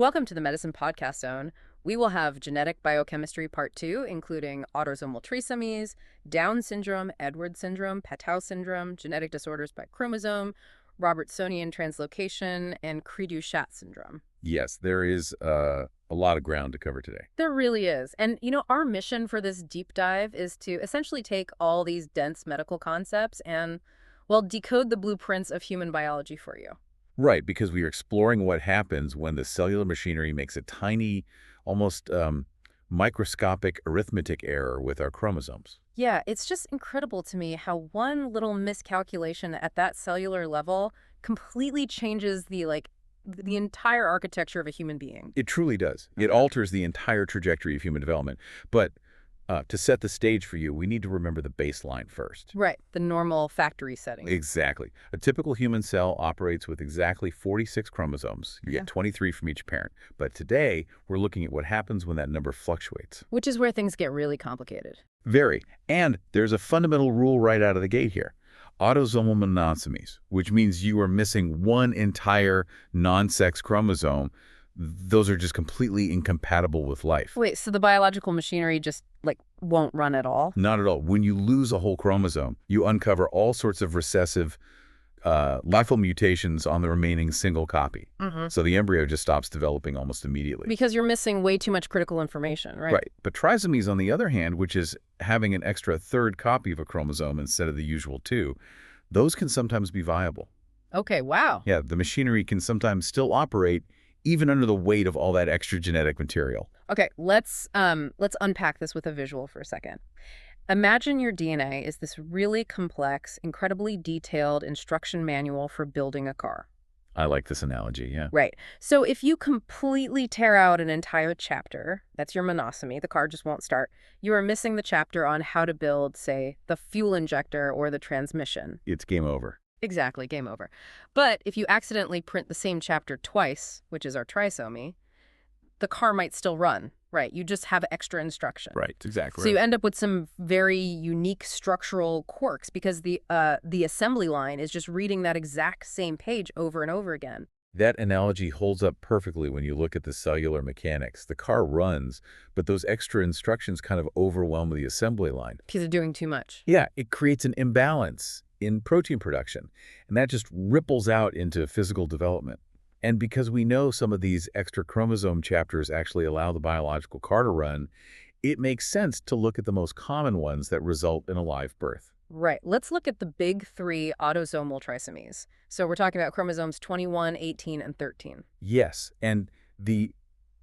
Welcome to the Medicine Podcast Zone. We will have Genetic Biochemistry Part 2, including autosomal trisomies, Down syndrome, Edwards syndrome, Patau syndrome, genetic disorders by chromosome, Robertsonian translocation, and Cri-du-Chat syndrome. Yes, there is a lot of ground to cover today. There really is. And, our mission for this deep dive is to essentially take all these dense medical concepts and, well, decode the blueprints of human biology for you. Right, because we are exploring what happens when the cellular machinery makes a tiny, almost microscopic arithmetic error with our chromosomes. Yeah, it's just incredible to me how one little miscalculation at that cellular level completely changes the entire architecture of a human being. It truly does. It alters the entire trajectory of human development. But to set the stage for you, we need to remember the baseline first. Right, the normal factory setting. Exactly. A typical human cell operates with exactly 46 chromosomes. You Yeah. get 23 from each parent. But today, we're looking at what happens when that number fluctuates. Which is where things get really complicated. Very. And there's a fundamental rule right out of the gate here. Autosomal monosomies, which means you are missing one entire non-sex chromosome. Those are just completely incompatible with life. Wait, so the biological machinery just, won't run at all? Not at all. When you lose a whole chromosome, you uncover all sorts of recessive lifal mutations on the remaining single copy. So the embryo just stops developing almost immediately. Because you're missing way too much critical information, right? Right. But trisomies, on the other hand, which is having an extra third copy of a chromosome instead of the usual two, those can sometimes be viable. Okay, wow. Yeah, the machinery can sometimes still operate even under the weight of all that extra genetic material. Okay, let's unpack this with a visual for a second. Imagine your DNA is this really complex, incredibly detailed instruction manual for building a car. I like this analogy, yeah. Right. So if you completely tear out an entire chapter, that's your monosomy, the car just won't start, you are missing the chapter on how to build, say, the fuel injector or the transmission. It's game over. Exactly, game over. But if you accidentally print the same chapter twice, which is our trisomy, the car might still run, right? You just have extra instruction. Right, exactly. So you end up with some very unique structural quirks because the assembly line is just reading that exact same page over and over again. That analogy holds up perfectly when you look at the cellular mechanics. The car runs, but those extra instructions kind of overwhelm the assembly line. Because they're doing too much. Yeah, it creates an imbalance in protein production, and that just ripples out into physical development. And because we know some of these extra chromosome chapters actually allow the biological car to run, it makes sense to look at the most common ones that result in a live birth. Right. Let's look at the big three autosomal trisomies. So we're talking about chromosomes 21, 18, and 13. Yes, and the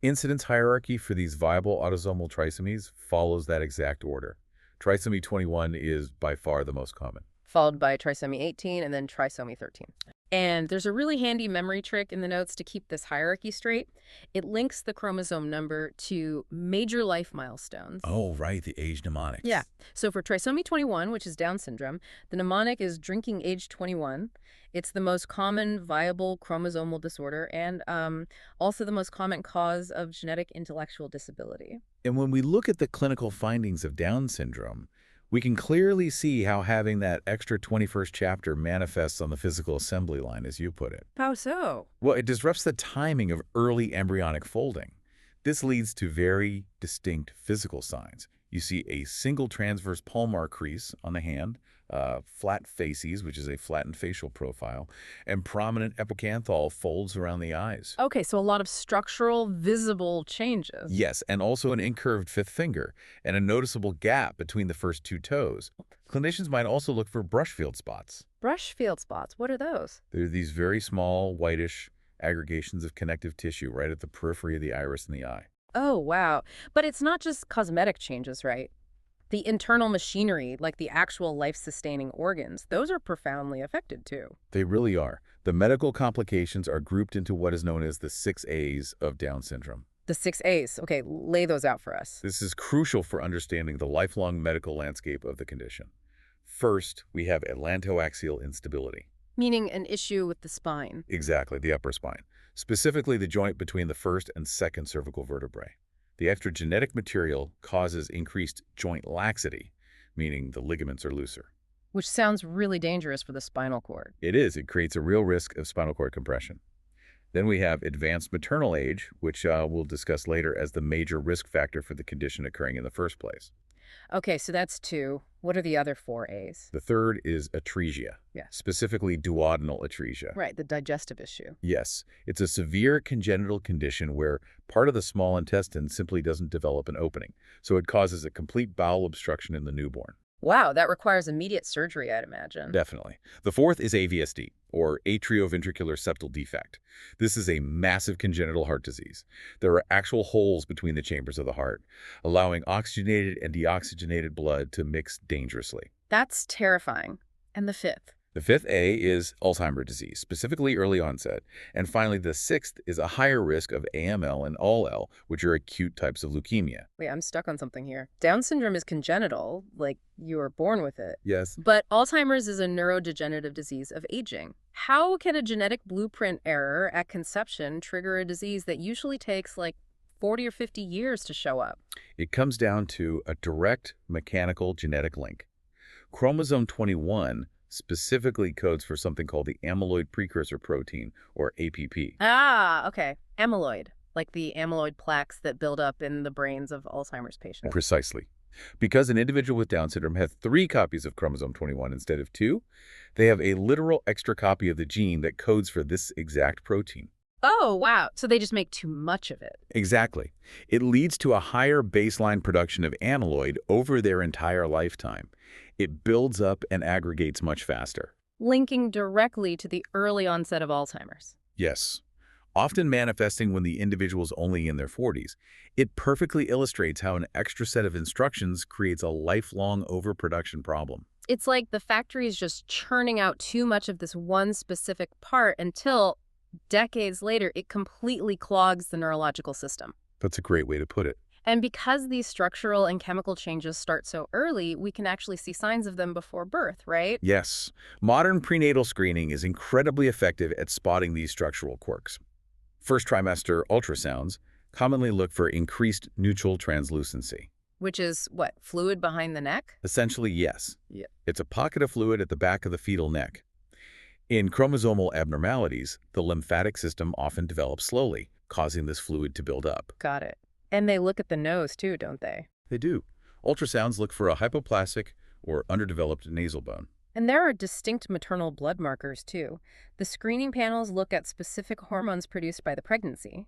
incidence hierarchy for these viable autosomal trisomies follows that exact order. Trisomy 21 is by far the most common. Followed by trisomy 18 and then trisomy 13. And there's a really handy memory trick in the notes to keep this hierarchy straight. It links the chromosome number to major life milestones. Oh, right, the age mnemonics. Yeah. So for trisomy 21, which is Down syndrome, the mnemonic is drinking age 21. It's the most common viable chromosomal disorder and also the most common cause of genetic intellectual disability. And when we look at the clinical findings of Down syndrome, we can clearly see how having that extra 21st chapter manifests on the physical assembly line, as you put it. How so? Well, it disrupts the timing of early embryonic folding. This leads to very distinct physical signs. You see a single transverse palmar crease on the hand, flat facies, which is a flattened facial profile, and prominent epicanthal folds around the eyes. Okay, so a lot of structural, visible changes. Yes, and also an incurved fifth finger and a noticeable gap between the first two toes. Clinicians might also look for brush field spots. Brush field spots, what are those? They're these very small, whitish aggregations of connective tissue right at the periphery of the iris and the eye. Oh, wow. But it's not just cosmetic changes, right? The internal machinery, like the actual life-sustaining organs, those are profoundly affected too. They really are. The medical complications are grouped into what is known as the 6 A's of Down syndrome. The 6 A's. Okay, lay those out for us. This is crucial for understanding the lifelong medical landscape of the condition. First, we have atlantoaxial instability. Meaning an issue with the spine. Exactly, the upper spine. Specifically the joint between the first and second cervical vertebrae. The extra genetic material causes increased joint laxity, meaning the ligaments are looser. Which sounds really dangerous for the spinal cord. It is. It creates a real risk of spinal cord compression. Then we have advanced maternal age, which we'll discuss later as the major risk factor for the condition occurring in the first place. Okay, so that's 2. What are the other 4 A's? The third is atresia, Yeah. specifically duodenal atresia. Right, the digestive issue. Yes, it's a severe congenital condition where part of the small intestine simply doesn't develop an opening, so it causes a complete bowel obstruction in the newborn. Wow, that requires immediate surgery, I'd imagine. Definitely. The fourth is AVSD, or atrioventricular septal defect. This is a massive congenital heart disease. There are actual holes between the chambers of the heart, allowing oxygenated and deoxygenated blood to mix dangerously. That's terrifying. And the 5th? The fifth A is Alzheimer's disease, specifically early onset. And finally, the sixth is a higher risk of AML and ALL, which are acute types of leukemia. Wait, I'm stuck on something here. Down syndrome is congenital, like you were born with it. Yes. But Alzheimer's is a neurodegenerative disease of aging. How can a genetic blueprint error at conception trigger a disease that usually takes like 40 or 50 years to show up? It comes down to a direct mechanical genetic link. Chromosome 21 specifically codes for something called the amyloid precursor protein, or APP. Ah, okay. Amyloid, like the amyloid plaques that build up in the brains of Alzheimer's patients. Precisely. Because an individual with Down syndrome has 3 copies of chromosome 21 instead of 2, they have a literal extra copy of the gene that codes for this exact protein. Oh, wow. So they just make too much of it. Exactly. It leads to a higher baseline production of amyloid over their entire lifetime. It builds up and aggregates much faster. Linking directly to the early onset of Alzheimer's. Yes. Often manifesting when the individual is only in their 40s, it perfectly illustrates how an extra set of instructions creates a lifelong overproduction problem. It's like the factory is just churning out too much of this one specific part until decades later it completely clogs the neurological system. That's a great way to put it. And because these structural and chemical changes start so early, we can actually see signs of them before birth, right? Yes. Modern prenatal screening is incredibly effective at spotting these structural quirks. First-trimester ultrasounds commonly look for increased Nuchal Translucency. Which is, what, fluid behind the neck? Essentially, yes. Yeah. It's a pocket of fluid at the back of the fetal neck. In chromosomal abnormalities, the lymphatic system often develops slowly, causing this fluid to build up. Got it. And they look at the nose, too, don't they? They do. Ultrasounds look for a hypoplastic or underdeveloped nasal bone. And there are distinct maternal blood markers, too. The screening panels look at specific hormones produced by the pregnancy.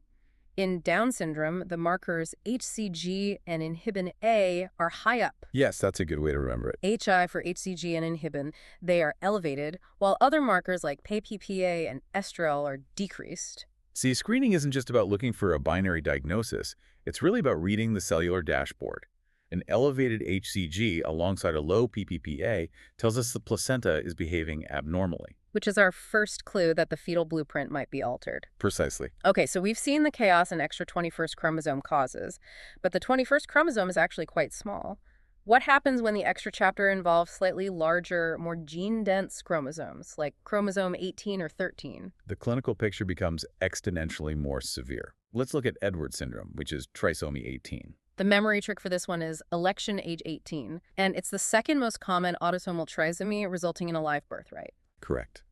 In Down syndrome, the markers HCG and Inhibin A are high up. Yes, that's a good way to remember it. HI for HCG and Inhibin, they are elevated, while other markers like PAPP-A and Estriol are decreased. See, screening isn't just about looking for a binary diagnosis. It's really about reading the cellular dashboard. An elevated HCG alongside a low PAPP-A tells us the placenta is behaving abnormally. Which is our first clue that the fetal blueprint might be altered. Precisely. Okay, so we've seen the chaos an extra 21st chromosome causes, but the 21st chromosome is actually quite small. What happens when the extra chapter involves slightly larger, more gene-dense chromosomes, like chromosome 18 or 13? The clinical picture becomes exponentially more severe. Let's look at Edwards syndrome, which is trisomy 18. The memory trick for this one is election age 18, and it's the second most common autosomal trisomy resulting in a live birth, right? Correct.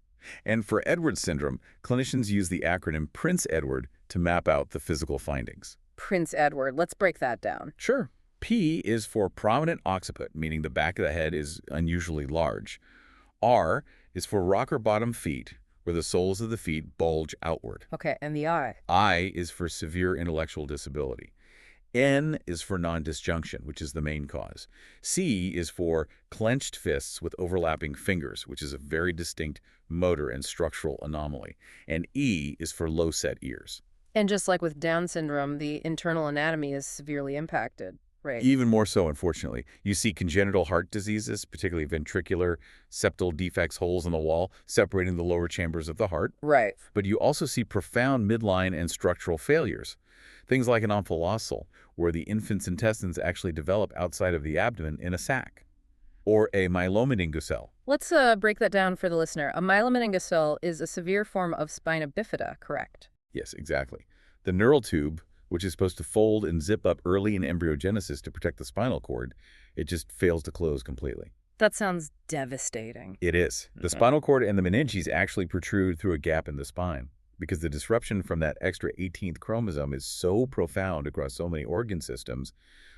And for Edwards syndrome, clinicians use the acronym Prince Edward to map out the physical findings. Prince Edward, let's break that down. Sure. P is for prominent occiput, meaning the back of the head is unusually large. R is for rocker bottom feet, where the soles of the feet bulge outward. Okay, and the I? I is for severe intellectual disability. N is for nondisjunction, which is the main cause. C is for clenched fists with overlapping fingers, which is a very distinct motor and structural anomaly. And E is for low-set ears. And just like with Down syndrome, the internal anatomy is severely impacted, right? Even more so, unfortunately. You see congenital heart diseases, particularly ventricular septal defects, holes in the wall, separating the lower chambers of the heart. Right. But you also see profound midline and structural failures. Things like an omphalocele, where the infant's intestines actually develop outside of the abdomen in a sac. Or a myelomeningocele. Let's break that down for the listener. A myelomeningocele is a severe form of spina bifida, correct? Yes, exactly. The neural tube, which is supposed to fold and zip up early in embryogenesis to protect the spinal cord, it just fails to close completely. That sounds devastating. It is. The spinal cord and the meninges actually protrude through a gap in the spine. because the disruption from that extra 18th chromosome is so profound across so many organ systems,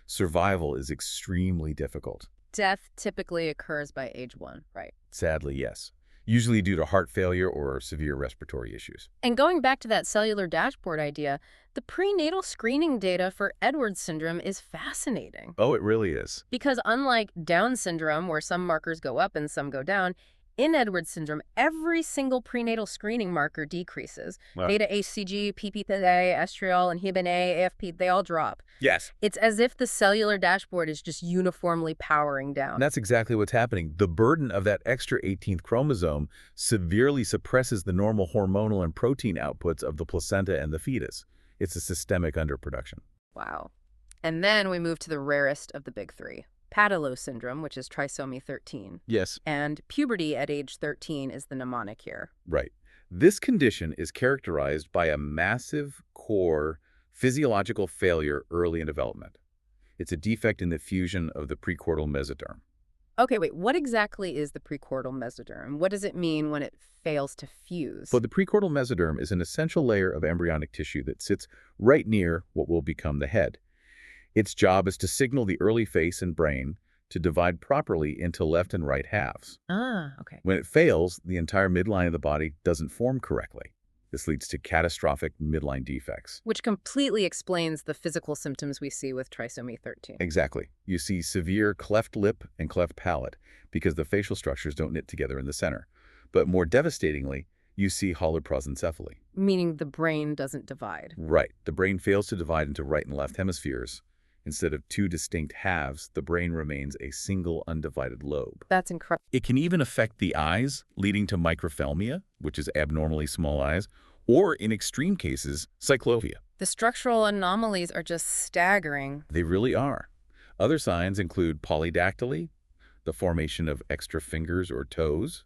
survival is extremely difficult. Death typically occurs by age 1, right? Sadly, yes. Usually due to heart failure or severe respiratory issues. And going back to that cellular dashboard idea, the prenatal screening data for Edwards syndrome is fascinating. Oh, it really is. Because unlike Down syndrome, where some markers go up and some go down, in Edwards syndrome, every single prenatal screening marker decreases. Wow. Beta-HCG, PAPP-A, Estriol, Inhibin A, AFP, they all drop. Yes. It's as if the cellular dashboard is just uniformly powering down. And that's exactly what's happening. The burden of that extra 18th chromosome severely suppresses the normal hormonal and protein outputs of the placenta and the fetus. It's a systemic underproduction. Wow. And then we move to the rarest of the big three. Patau syndrome, which is trisomy 13. Yes. And puberty at age 13 is the mnemonic here. Right. This condition is characterized by a massive core physiological failure early in development. It's a defect in the fusion of the precordial mesoderm. Okay, wait, what exactly is the precordial mesoderm? What does it mean when it fails to fuse? So the precordial mesoderm is an essential layer of embryonic tissue that sits right near what will become the head. Its job is to signal the early face and brain to divide properly into left and right halves. Ah, okay. When it fails, the entire midline of the body doesn't form correctly. This leads to catastrophic midline defects. Which completely explains the physical symptoms we see with trisomy 13. Exactly. You see severe cleft lip and cleft palate because the facial structures don't knit together in the center. But more devastatingly, you see holoprosencephaly. Meaning the brain doesn't divide. Right. The brain fails to divide into right and left hemispheres. Instead of two distinct halves, the brain remains a single undivided lobe. That's incredible. It can even affect the eyes, leading to microphthalmia, which is abnormally small eyes, or in extreme cases, cyclovia. The structural anomalies are just staggering. They really are. Other signs include polydactyly, the formation of extra fingers or toes,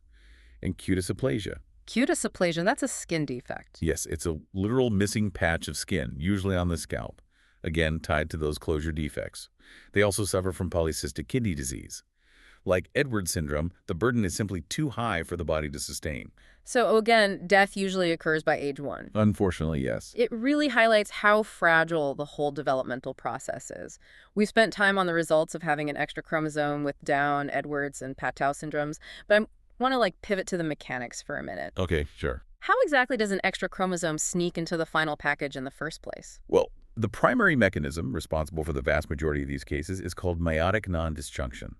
and cutisoplasia. Cutisoplasia, that's a skin defect. Yes, it's a literal missing patch of skin, usually on the scalp, again tied to those closure defects. They also suffer from polycystic kidney disease. Like Edwards syndrome, the burden is simply too high for the body to sustain. So again, death usually occurs by age 1. Unfortunately, yes. It really highlights how fragile the whole developmental process is. We've spent time on the results of having an extra chromosome with Down, Edwards, and Patau syndromes, but I want to pivot to the mechanics for a minute. Okay, sure. How exactly does an extra chromosome sneak into the final package in the first place? Well, the primary mechanism responsible for the vast majority of these cases is called meiotic nondisjunction.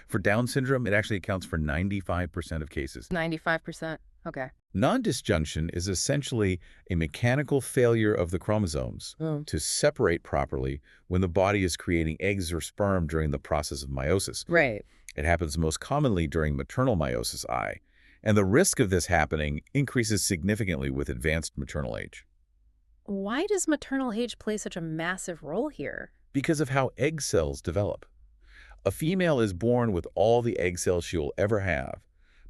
For Down syndrome, it actually accounts for 95% of cases. 95%? Okay. Nondisjunction is essentially a mechanical failure of the chromosomes to separate properly when the body is creating eggs or sperm during the process of meiosis. Right. It happens most commonly during maternal meiosis I, and the risk of this happening increases significantly with advanced maternal age. Why does maternal age play such a massive role here? Because of how egg cells develop. A female is born with all the egg cells she will ever have,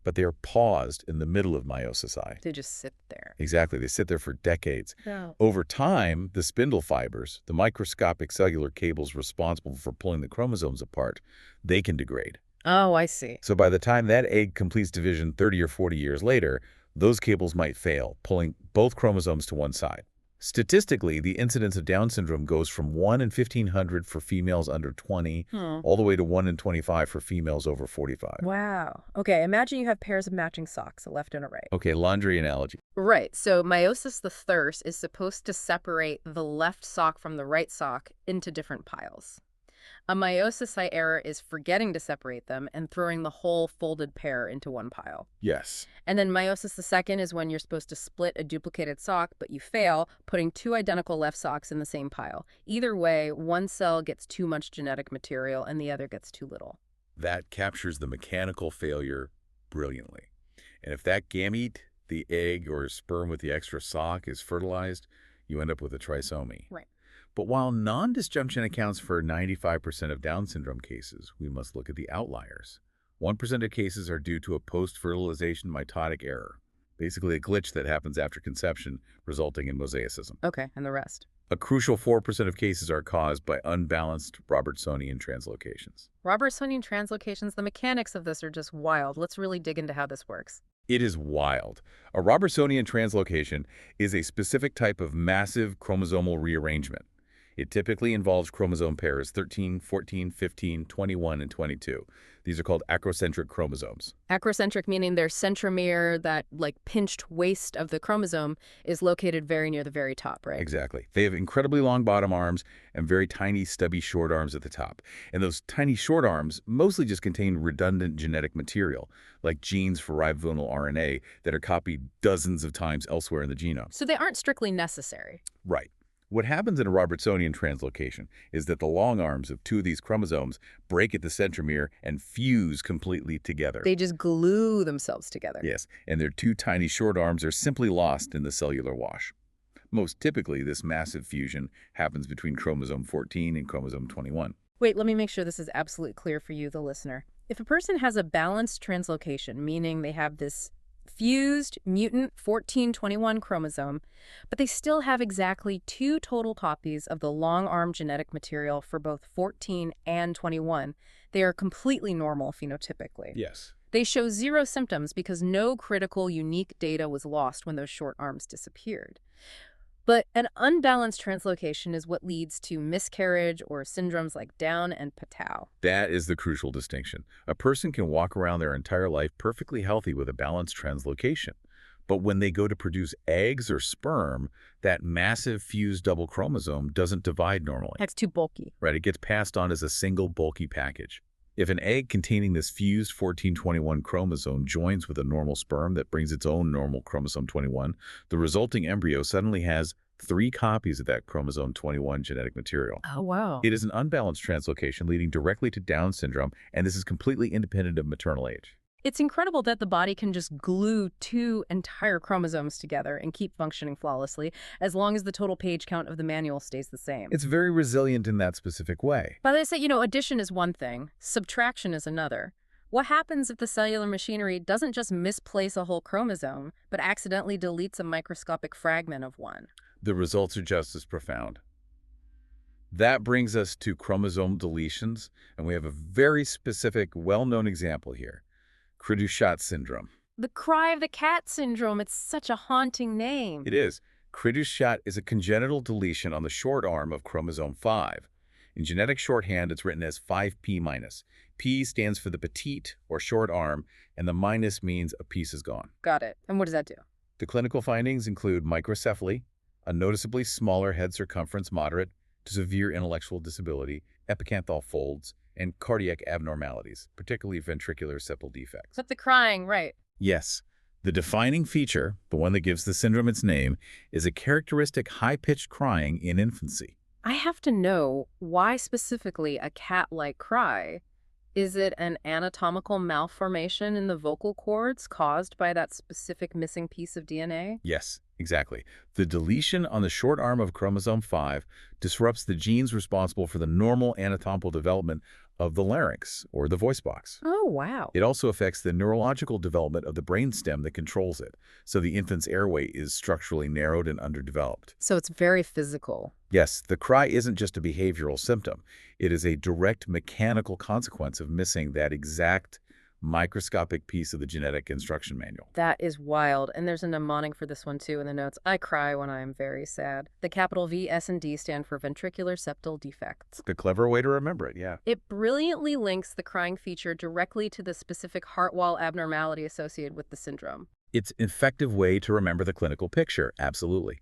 but they are paused in the middle of meiosis I. They just sit there. Exactly. They sit there for decades. Yeah. Over time, the spindle fibers, the microscopic cellular cables responsible for pulling the chromosomes apart, they can degrade. Oh, I see. So by the time that egg completes division 30 or 40 years later, those cables might fail, pulling both chromosomes to one side. Statistically, the incidence of Down syndrome goes from 1 in 1,500 for females under 20, all the way to 1 in 25 for females over 45. Wow. Okay, imagine you have pairs of matching socks, a left and a right. Okay, laundry analogy. Right, so meiosis the thirst is supposed to separate the left sock from the right sock into different piles. A meiosis I error is forgetting to separate them and throwing the whole folded pair into one pile. Yes. And then meiosis the second is when you're supposed to split a duplicated sock, but you fail, putting two identical left socks in the same pile. Either way, one cell gets too much genetic material and the other gets too little. That captures the mechanical failure brilliantly. And if that gamete, the egg or sperm with the extra sock, is fertilized, you end up with a trisomy. Right. But while non-disjunction accounts for 95% of Down syndrome cases, we must look at the outliers. 1% of cases are due to a post-fertilization mitotic error, basically a glitch that happens after conception, resulting in mosaicism. Okay, and the rest? A crucial 4% of cases are caused by unbalanced Robertsonian translocations. Robertsonian translocations, the mechanics of this are just wild. Let's really dig into how this works. It is wild. A Robertsonian translocation is a specific type of massive chromosomal rearrangement. It typically involves chromosome pairs 13, 14, 15, 21, and 22. These are called acrocentric chromosomes. Acrocentric meaning their centromere, that like pinched waist of the chromosome, is located very near the very top, right? Exactly. They have incredibly long bottom arms and very tiny, stubby short arms at the top. And those tiny short arms mostly just contain redundant genetic material, like genes for ribosomal RNA that are copied dozens of times elsewhere in the genome. So they aren't strictly necessary. Right. What happens in a Robertsonian translocation is that the long arms of two of these chromosomes break at the centromere and fuse completely together. They just glue themselves together. Yes, and their two tiny short arms are simply lost in the cellular wash. Most typically, this massive fusion happens between chromosome 14 and chromosome 21. Wait, let me make sure this is absolutely clear for you, the listener. If a person has a balanced translocation, meaning they have this fused mutant 1421 chromosome, but they still have exactly 2 total copies of the long-arm genetic material for both 14 and 21, they are completely normal phenotypically. Yes. They show 0 symptoms because no critical unique data was lost when those short arms disappeared. But an unbalanced translocation is what leads to miscarriage or syndromes like Down and Patau. That is the crucial distinction. A person can walk around their entire life perfectly healthy with a balanced translocation. But when they go to produce eggs or sperm, that massive fused double chromosome doesn't divide normally. That's too bulky. Right, it gets passed on as a single bulky package. If an egg containing this fused 1421 chromosome joins with a normal sperm that brings its own normal chromosome 21, the resulting embryo suddenly has 3 copies of that chromosome 21 genetic material. Oh, wow. It is an unbalanced translocation leading directly to Down syndrome, and this is completely independent of maternal age. It's incredible that the body can just glue 2 entire chromosomes together and keep functioning flawlessly as long as the total page count of the manual stays the same. It's very resilient in that specific way. But they say, addition is one thing, subtraction is another. What happens if the cellular machinery doesn't just misplace a whole chromosome, but accidentally deletes a microscopic fragment of one? The results are just as profound. That brings us to chromosome deletions, and we have a very specific, well-known example here. Credushat syndrome. The cry of the cat syndrome, it's such a haunting name. It is. Credushat is a congenital deletion on the short arm of chromosome 5. In genetic shorthand, it's written as 5p-. P stands for the petite, or short arm, and the minus means a piece is gone. Got it. And what does that do? The clinical findings include microcephaly, a noticeably smaller head circumference moderate to severe intellectual disability, epicanthal folds, and cardiac abnormalities, particularly ventricular septal defects. But the crying, right. Yes. The defining feature, the one that gives the syndrome its name, is a characteristic high-pitched crying in infancy. I have to know why specifically a cat-like cry. Is it an anatomical malformation in the vocal cords caused by that specific missing piece of DNA? Yes, exactly. The deletion on the short arm of chromosome 5 disrupts the genes responsible for the normal anatomical development of the larynx, or the voice box. Oh, wow. It also affects the neurological development of the brainstem that controls it, so the infant's airway is structurally narrowed and underdeveloped. So it's very physical. Yes, the cry isn't just a behavioral symptom. It is a direct mechanical consequence of missing that exact microscopic piece of the genetic instruction manual. That is wild. And there's a mnemonic for this one, too, in the notes. I cry when I am very sad. The capital V, S, and D stand for ventricular septal defects. The clever way to remember it, yeah. It brilliantly links the crying feature directly to the specific heart wall abnormality associated with the syndrome. It's an effective way to remember the clinical picture, absolutely.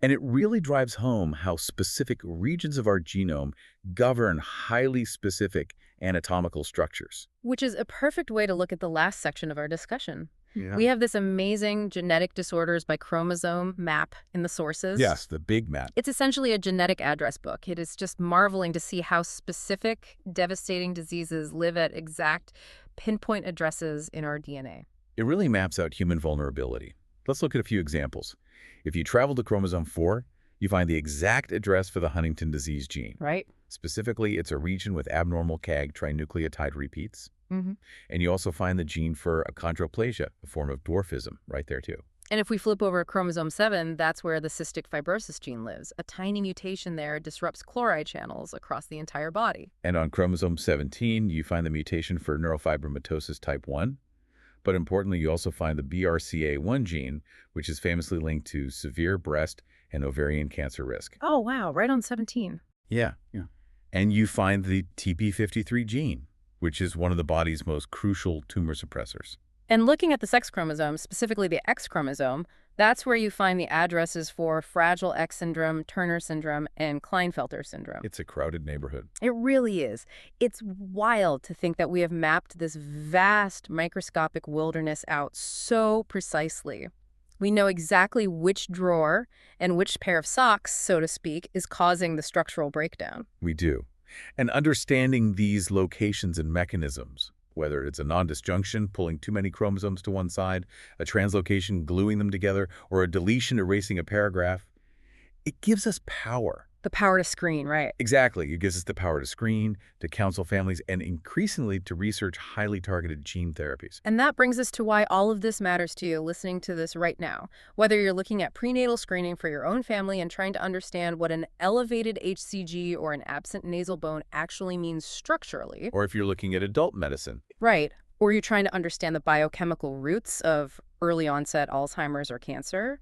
And it really drives home how specific regions of our genome govern highly specific anatomical structures. Which is a perfect way to look at the last section of our discussion. Yeah. We have this amazing genetic disorders by chromosome map in the sources. Yes, the big map. It's essentially a genetic address book. It is just marveling to see how specific, devastating diseases live at exact pinpoint addresses in our DNA. It really maps out human vulnerability. Let's look at a few examples. If you travel to chromosome 4, you find the exact address for the Huntington disease gene. Right? Specifically, it's a region with abnormal CAG trinucleotide repeats. And you also find the gene for achondroplasia, a form of dwarfism, right there too. And if we flip over chromosome 7, that's where the cystic fibrosis gene lives. A tiny mutation there disrupts chloride channels across the entire body. And on chromosome 17, you find the mutation for neurofibromatosis type 1. But importantly, you also find the BRCA1 gene, which is famously linked to severe breast and ovarian cancer risk. Oh, wow, right on 17. Yeah. And you find the TP53 gene, which is one of the body's most crucial tumor suppressors. And looking at the sex chromosome, specifically the X chromosome, that's where you find the addresses for Fragile X syndrome, Turner syndrome, and Klinefelter syndrome. It's a crowded neighborhood. It really is. It's wild to think that we have mapped this vast microscopic wilderness out so precisely. We know exactly which drawer and which pair of socks, so to speak, is causing the structural breakdown. We do. And understanding these locations and mechanisms, whether it's a nondisjunction pulling too many chromosomes to one side, a translocation gluing them together, or a deletion erasing a paragraph, it gives us power. The power to screen, right? Exactly. It gives us the power to screen, to counsel families, and increasingly to research highly targeted gene therapies. And that brings us to why all of this matters to you listening to this right now. Whether you're looking at prenatal screening for your own family and trying to understand what an elevated HCG or an absent nasal bone actually means structurally. Or if you're looking at adult medicine. Right. Or you're trying to understand the biochemical roots of early onset Alzheimer's or cancer.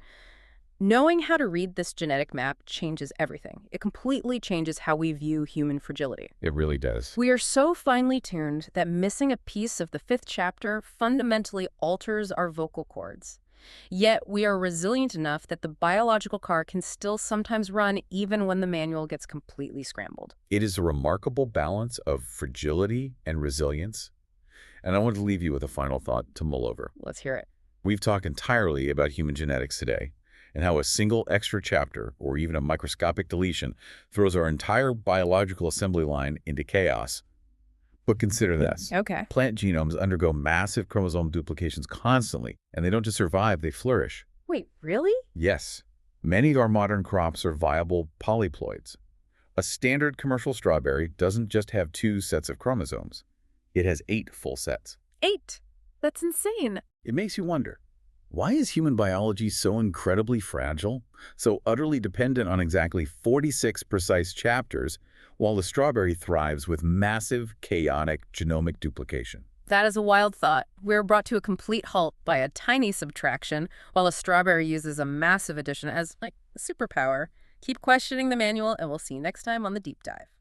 Knowing how to read this genetic map changes everything. It completely changes how we view human fragility. It really does. We are so finely tuned that missing a piece of the 5th chapter fundamentally alters our vocal cords. Yet we are resilient enough that the biological car can still sometimes run even when the manual gets completely scrambled. It is a remarkable balance of fragility and resilience. And I want to leave you with a final thought to mull over. Let's hear it. We've talked entirely about human genetics today, and how a single extra chapter, or even a microscopic deletion, throws our entire biological assembly line into chaos. But consider this. Okay. Plant genomes undergo massive chromosome duplications constantly, and they don't just survive, they flourish. Wait, really? Yes. Many of our modern crops are viable polyploids. A standard commercial strawberry doesn't just have 2 sets of chromosomes. It has 8 full sets. 8? That's insane. It makes you wonder, why is human biology so incredibly fragile, so utterly dependent on exactly 46 precise chapters, while the strawberry thrives with massive, chaotic genomic duplication? That is a wild thought. We're brought to a complete halt by a tiny subtraction, while a strawberry uses a massive addition as, like, a superpower. Keep questioning the manual, and we'll see you next time on The Deep Dive.